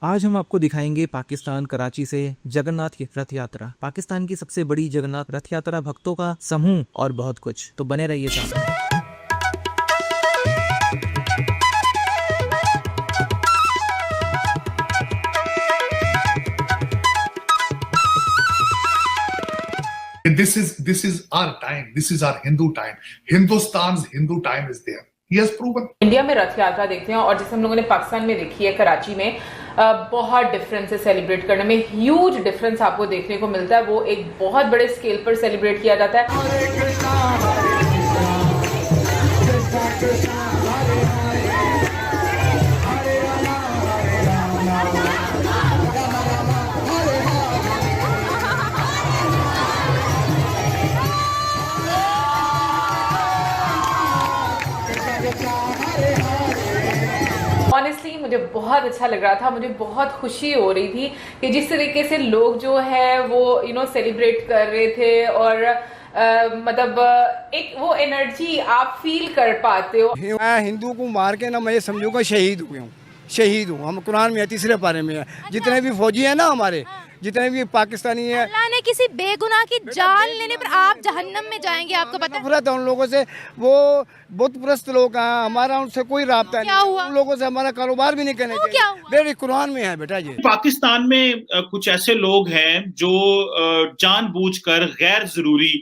आज हम आपको दिखाएंगे पाकिस्तान कराची से जगन्नाथ की रथ यात्रा। पाकिस्तान की सबसे बड़ी जगन्नाथ रथ यात्रा, भक्तों का समूह और बहुत कुछ। तो बने रहिए साथ। This is our time. This is our Hindu time. Hindustan's Hindu time is there. He has proven. India में रथ यात्रा देखते हैं और जैसे हम लोगों ने पाकिस्तान में देखी है कराची में, बहुत डिफरेंस है सेलिब्रेट करने में। ह्यूज डिफरेंस आपको देखने को मिलता है। वो एक बहुत बड़े स्केल पर सेलिब्रेट किया जाता है। ऑनेस्टली मुझे बहुत अच्छा लग रहा था, मुझे बहुत खुशी हो रही थी कि जिस तरीके से लोग जो है वो सेलिब्रेट कर रहे थे और मतलब एक वो एनर्जी आप फील कर पाते हो। मैं हिंदू को मार के ना मैं समझूंगा शहीद हुए हूँ, शहीद हूँ। हम कुरान में है, तीसरे पारे में है। जितने भी फौजी हैं ना हमारे, जितने भी पाकिस्तानी हैं, अल्लाह ने किसी बेगुनाह की जान लेने पर आप जहन्नम में जाएंगे, आपको पता है। नफरत है उन लोगों से, वो बुत परस्त लोग हैं, हमारा उनसे कोई राब्ता नहीं। उन लोगों से हमारा कारोबार भी नहीं करने चाहिए। मेरे कुरान में है बेटा जी। पाकिस्तान में कुछ ऐसे लोग हैं जो जानबूझकर गैर जरूरी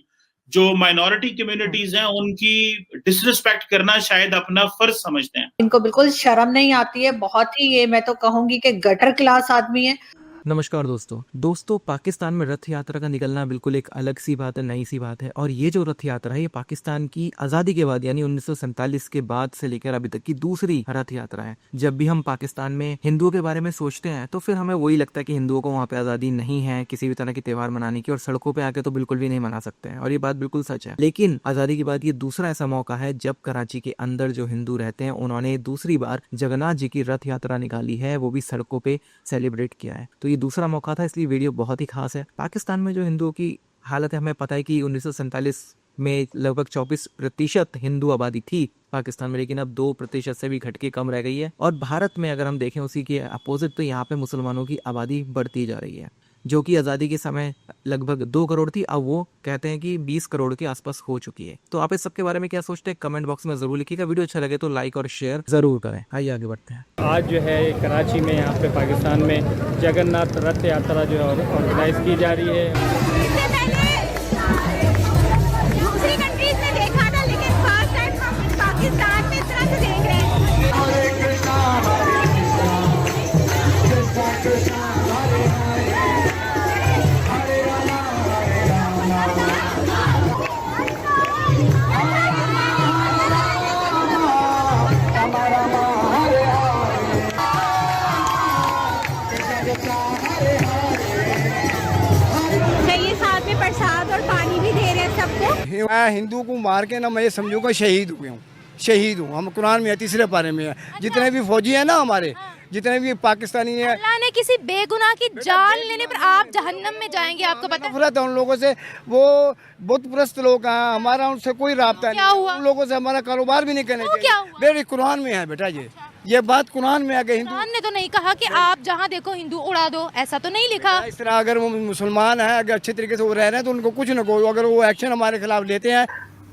जो माइनॉरिटी कम्युनिटीज हैं उनकी डिसरिस्पेक्ट करना शायद अपना फर्ज समझते हैं। इनको बिल्कुल शर्म नहीं आती है। बहुत ही, ये मैं तो कहूंगी कि गटर क्लास आदमी है। नमस्कार दोस्तों, पाकिस्तान में रथ यात्रा का निकलना बिल्कुल एक अलग सी बात है, नई सी बात है। और ये जो रथ यात्रा है, ये पाकिस्तान की आज़ादी के बाद यानी 1947 के बाद से लेकर अभी तक की दूसरी रथ यात्रा है। जब भी हम पाकिस्तान में हिंदुओं के बारे में सोचते हैं तो फिर हमें वही लगता है कि हिंदुओं को वहाँ पे आज़ादी नहीं है किसी भी तरह के त्यौहार मनाने की, और सड़कों पर आके तो बिल्कुल भी नहीं मना सकते हैं। और ये बात बिल्कुल सच है। लेकिन आज़ादी के बाद ये दूसरा ऐसा मौका है जब कराची के अंदर जो हिंदू रहते हैं उन्होंने दूसरी बार जगन्नाथ जी की रथ यात्रा निकाली है, वो भी सड़कों पर सेलिब्रेट किया है। तो ये दूसरा मौका था, इसलिए वीडियो बहुत ही खास है। पाकिस्तान में जो हिंदुओं की हालत है, हमें पता है कि 1947 में लगभग 24% हिंदू आबादी थी पाकिस्तान में, लेकिन अब 2% से भी घट के कम रह गई है। और भारत में अगर हम देखें उसी के अपोजिट, तो यहाँ पे मुसलमानों की आबादी बढ़ती जा रही है, जो कि आज़ादी के समय लगभग 2 करोड़ थी, अब वो कहते हैं कि 20 करोड़ के आसपास हो चुकी है। तो आप इस सब के बारे में क्या सोचते हैं, कमेंट बॉक्स में जरूर लिखिएगा। वीडियो अच्छा लगे तो लाइक और शेयर जरूर करें। आइए आगे बढ़ते हैं। आज जो है कराची में, यहाँ पे पाकिस्तान में जगन्नाथ रथ यात्रा जो है ऑर्गेनाइज की जा रही है। दूसरी कंट्रीज में देखा था, लेकिन फर्स्ट टाइम हम पाकिस्तान में इस तरह से देख रहे हैं। प्रसाद और पानी भी दे रहे हैं सबको। मैं हिंदू को मार के ना मैं समझूंगा शहीद हुए हूँ, शहीद हूँ। हम कुरान में है, तीसरे पारे में है। जितने भी फौजी हैं ना हमारे, जितने भी पाकिस्तानी हैं, अल्लाह ने किसी बेगुनाह की जान लेने पर आप जहन्नम में जाएंगे, आपको पता है। नफरत है उन लोगों से, वो बुत परस्त लोग हैं, हमारा उनसे कोई राब्ता नहीं। उन लोगों से हमारा कारोबार भी नहीं करने चाहिए। मेरे कुरान में है बेटा जी, ये बात कुरान में आगे। हिंदू ने तो नहीं कहा कि आप जहाँ देखो हिंदू उड़ा दो, ऐसा तो नहीं लिखा। इस तरह अगर वो मुसलमान है, अगर अच्छे तरीके से वो रह रहे हैं तो उनको कुछ न को, अगर वो एक्शन हमारे खिलाफ लेते हैं।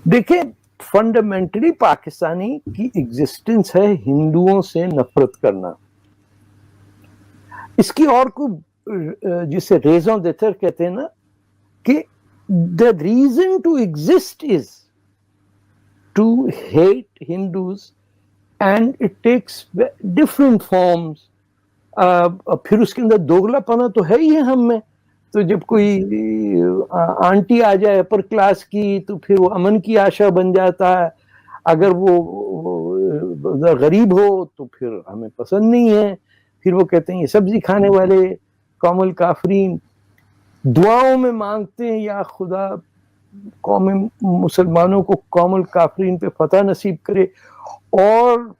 देखिए, फंडामेंटली पाकिस्तानी की एग्जिस्टेंस है हिंदुओं से नफरत करना। इसकी और को जिसे रेज़ों देतर कहते हैं ना, कि the reason to exist is to hate Hindus and it takes different forms. फिर उसके अंदर दोगलापना तो है ही है हम में। तो जब कोई आंटी आ जाए अपर क्लास की तो फिर वो अमन की आशा बन जाता है। अगर वो गरीब हो तो फिर हमें पसंद नहीं है। फिर वो कहते हैं ये सब्जी खाने वाले कौमुल काफरीन। दुआओं में मांगते हैं या खुदा कौम मुसलमानों को कौमुल काफरीन पे फतह नसीब करे, और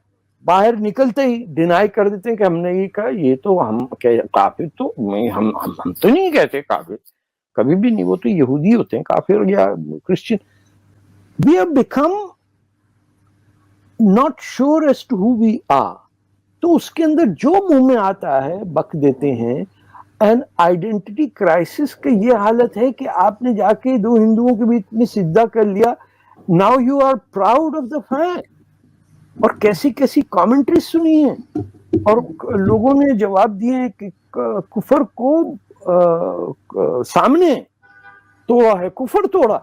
बाहर निकलते ही डिनाई कर देते हैं कि हमने ये कहा। ये तो हम काफिर तो नहीं, हम तो नहीं कहते काफिर, कभी भी नहीं। वो तो यहूदी होते हैं काफिर या Christian. We have become not sure as to who we are. तो उसके अंदर जो मुंह में आता है बक देते हैं। एंड आइडेंटिटी क्राइसिस की ये हालत है कि आपने जाके दो हिंदुओं के बीच में सिद्धा कर लिया, now you are proud of the fact. और कैसी कैसी कमेंट्री सुनी है, और लोगों ने जवाब दिए हैं कि कुफर को सामने तोड़ा है, कुफर तोड़ा।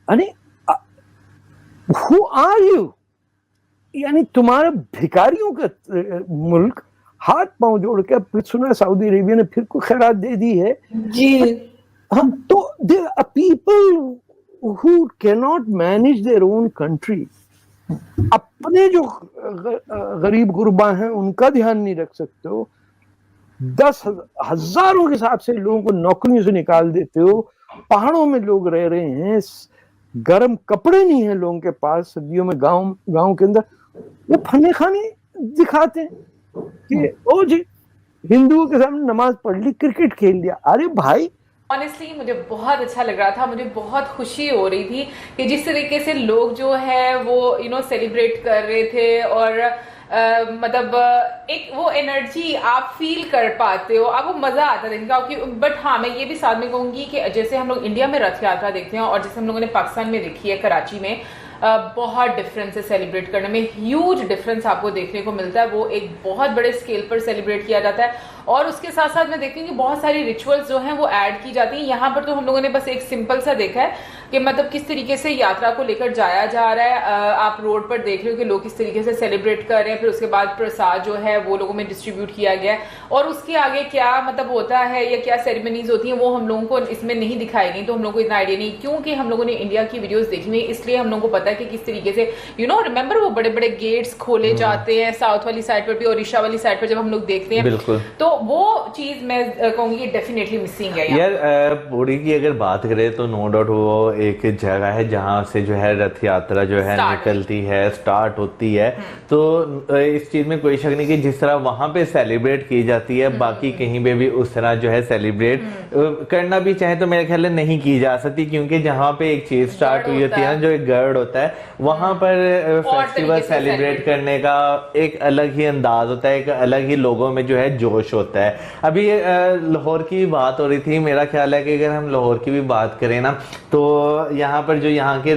यानी हु आर यू? यानी तुम्हारे भिखारियों का मुल्क, हाथ पांव जोड़ के। फिर सुना सऊदी अरेबिया ने फिर को खैरात दे दी है जी। हम तो there are people who can not manage their own country. अपने जो गरीब गुरबा हैं उनका ध्यान नहीं रख सकते हो, 10,000 के हिसाब से लोगों को नौकरियों से निकाल देते हो। पहाड़ों में लोग रह रहे हैं, गर्म कपड़े नहीं है लोगों के पास सर्दियों में, गांव के अंदर वो फने खाने दिखाते हैं कि ओ जी हिंदुओं के सामने नमाज पढ़ ली, क्रिकेट खेल लिया। अरे भाई ऑनेस्टली मुझे बहुत अच्छा लग रहा था, मुझे बहुत खुशी हो रही थी कि जिस तरीके से लोग जो है वो सेलिब्रेट कर रहे थे, और मतलब एक वो एनर्जी आप फील कर पाते हो, आपको मजा आता है क्योंकि। बट हाँ, मैं ये भी साथ में कहूंगी कि जैसे हम लोग इंडिया में रथ यात्रा देखते हैं और जैसे हम लोगों ने पाकिस्तान में देखी है कराची में, बहुत डिफरेंस है सेलिब्रेट करने में, ह्यूज डिफरेंस आपको देखने को मिलता है। वो एक बहुत बड़े स्केल पर सेलिब्रेट किया जाता है, और उसके साथ साथ मैं देखती हूँ कि बहुत सारी रिचुअल्स जो हैं वो ऐड की जाती हैं। यहाँ पर तो हम लोगों ने बस एक सिंपल सा देखा है कि मतलब किस तरीके से यात्रा को लेकर जाया जा रहा है। आप रोड पर देख रहे हो कि लोग किस तरीके से सेलिब्रेट कर रहे हैं, फिर उसके बाद प्रसाद जो है वो लोगों में डिस्ट्रीब्यूट किया गया है, और उसके आगे क्या मतलब होता है या क्या सेरेमनीज होती हैं वो हम लोगों को इसमें नहीं दिखाई गई, तो हम लोगों को इतना आइडिया नहीं, क्योंकि हम लोगों ने इंडिया की वीडियोस देखी हुई, इसलिए हम लोगों को पता है कि किस तरीके से रिमेंबर वो बड़े बड़े गेट्स खोले जाते हैं साउथ वाली साइड पर भी, ओडिशा वाली साइड पर जब हम लोग देखते हैं, बिल्कुल। तो वो चीज मैं कहूंगी डेफिनेटली मिसिंग है यार। पुरी की अगर बात करें तो नो डाउट वो एक जगह है जहाँ से जो है रथ यात्रा जो है निकलती है, स्टार्ट होती है। तो इस चीज में कोई शक नहीं कि जिस तरह वहां पे सेलिब्रेट की जाती है, बाकी कहीं पे भी उस तरह जो है सेलिब्रेट करना भी चाहे तो मेरे ख्याल में नहीं की जा सकती, क्योंकि जहाँ पे एक चीज स्टार्ट हुई होती है ना, जो एक गर्ड होता है, वहां पर फेस्टिवल सेलिब्रेट करने का एक अलग ही अंदाज होता है, एक अलग ही लोगों में जो है जोश होता है। अभी लाहौर की बात हो रही थी, मेरा ख्याल है कि अगर हम लाहौर की भी बात करें ना, तो यहाँ पर जो यहाँ के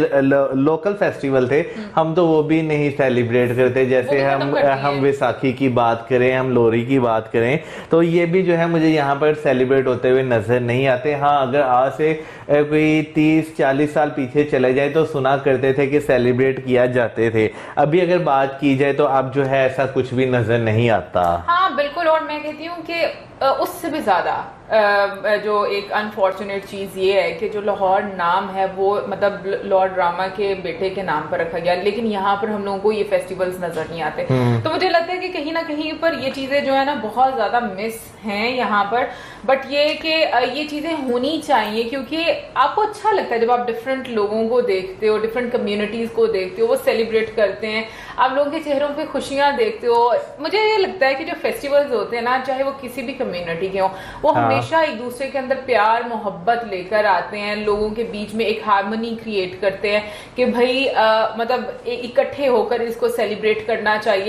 लोकल फेस्टिवल थे, हम तो वो भी नहीं सेलिब्रेट करते। जैसे हम वैसाखी की बात करें, हम लोहड़ी की बात करें, तो ये भी जो है मुझे यहाँ पर सेलिब्रेट होते हुए नजर नहीं आते। हाँ, अगर आज से कोई 30-40 साल पीछे चले जाए तो सुना करते थे कि सेलिब्रेट किया जाते थे। अभी अगर बात की जाए तो अब जो है ऐसा कुछ भी नजर नहीं आता। हाँ बिल्कुल, और मैं कहती हूँ कि उससे भी ज्यादा जो एक अनफॉर्चुनेट चीज ये है कि जो लाहौर नाम है वो मतलब लॉर्ड रामा के बेटे के नाम पर रखा गया, लेकिन यहाँ पर हम लोगों को ये फेस्टिवल्स नजर नहीं आते। तो मुझे लगता है कि कहीं ना कहीं पर ये चीजें जो है ना बहुत ज्यादा मिस हैं यहाँ पर। बट ये कि ये चीजें होनी चाहिए, क्योंकि आपको अच्छा लगता है जब आप डिफरेंट लोगों को देखते हो, डिफरेंट कम्युनिटीज को देखते हो, वो सेलिब्रेट करते हैं, आप लोगों के चेहरों पे खुशियां देखते हो। मुझे ये लगता है कि जो फेस्टिवल्स होते हैं ना, चाहे वो किसी भी कम्युनिटी के हो, वो हमेशा एक दूसरे के अंदर प्यार मोहब्बत लेकर आते हैं, लोगों के बीच में एक हार्मनी क्रिएट करते हैं कि भाई मतलब इकट्ठे होकर इसको सेलिब्रेट करना चाहिए।